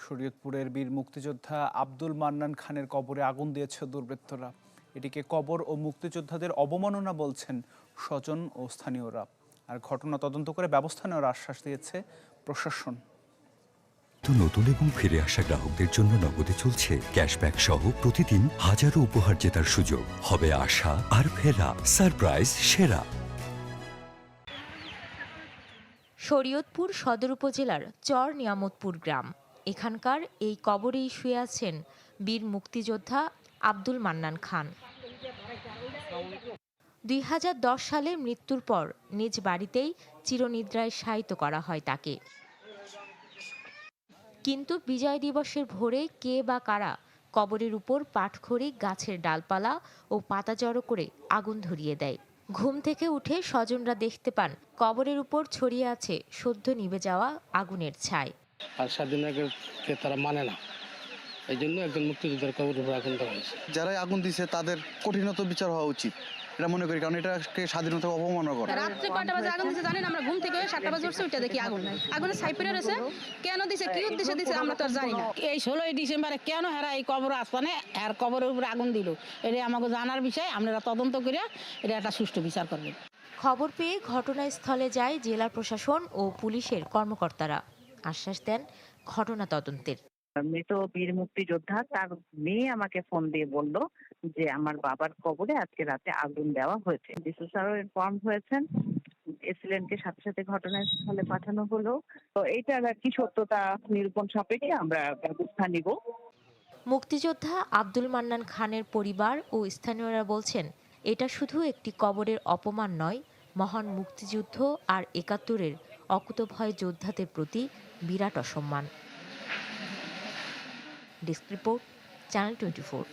শরীয়তপুরের বীর মুক্তিযোদ্ধা আব্দুল মান্নান খানের কবরে আগুন দিয়েছে দুর্বৃত্তরা। এটিকে কবর ও মুক্তিযোদ্ধাদের অবমাননা বলছেন স্বজন ও স্থানীয়রা। আর ঘটনা তদন্ত করে ব্যবস্থা নেওয়ার আশ্বাস দিয়েছে প্রশাসন। নতুন এবং ফিরে আসা গ্রাহকদের জন্য নগদে চলছে ক্যাশব্যাক সহ প্রতিদিন হাজারো উপহার জেতার সুযোগ। হবে আশা আর ফেরা, সারপ্রাইজ সেরা। শরীয়তপুর সদর উপজেলার চর নিয়ামতপুর গ্রাম। এখানকার এই কবরেই শুয়ে আছেন বীর মুক্তিযোদ্ধা আব্দুল মান্নান খান। ২০১০ সালে মৃত্যুর পর নিজ বাড়িতেই চিরনিদ্রায় শায়িত করা হয় তাকে। কিন্তু বিজয় দিবসের ভোরে কে বা কারা কবরের উপর পাটখড়ি, গাছের ডালপালা ও পাতা জড়ো করে আগুন ধরিয়ে দেয়। ঘুম থেকে উঠে স্বজনরা দেখতে পান কবরের উপর ছড়িয়ে আছে সদ্য নিভে যাওয়া আগুনের ছাই। আর স্বাধীনতাকে তারা মানে না, এই জন্য একজন মুক্তিযোদ্ধার কবরের উপর আগুন দেওয়া হয়েছে। যারাই আগুন দিছে তাদের কঠিনত বিচার হওয়া উচিত, এটা মনে করি, কারণ এটাকে স্বাধীনতা অবমাননা করে। রাত্রে কয়টা বাজে আগুন দিছে জানেন? আমরা ঘুম থেকে 7টা বাজে উঠছে, ওইটা দেখি আগুনের ছাই পড়ে রয়েছে। কেন দিছে, কি উদ্দেশ্যে দিছে আমরা তো আর জানি না। এই 16ই ডিসেম্বরে কেন হেরা এই কবর আসপানে আর কবরের উপরে আগুন দিল, এটা আমাকে জানার বিষয়। আপনারা তদন্ত করে এটা একটা সুষ্ঠু বিচার করবেন। খবর পেয়ে ঘটনাস্থলে যায় জেলা প্রশাসন ও পুলিশের কর্মকর্তারা। আশ্বাস দেন ঘটনা তদন্তের। মৃত বীর মুক্তিযোদ্ধা তার মেয়ে আমাকে ফোন দিয়ে বলল যে আমার বাবার কবরে আজকে রাতে আগুন দেওয়া হয়েছে। ডিসি স্যারও ইনফর্ম হয়েছেন, এসিলেন্টকে সাথে সাথে ঘটনাস্থলে পাঠানো হলো। তো এইটার কি সত্যতা নিরূপণ সাপেক্ষে আমরা ব্যবস্থা নিব। মুক্তিযোদ্ধা আব্দুল মান্নান খানের পরিবার ও স্থানীয়রা বলছেন, এটা শুধু একটি কবরের অপমান নয়, মহান মুক্তিযুদ্ধ আর ৭১-এর অকুতভয় যোদ্ধাদের প্রতি বিরাট অসম্মান। Desk report, channel 24।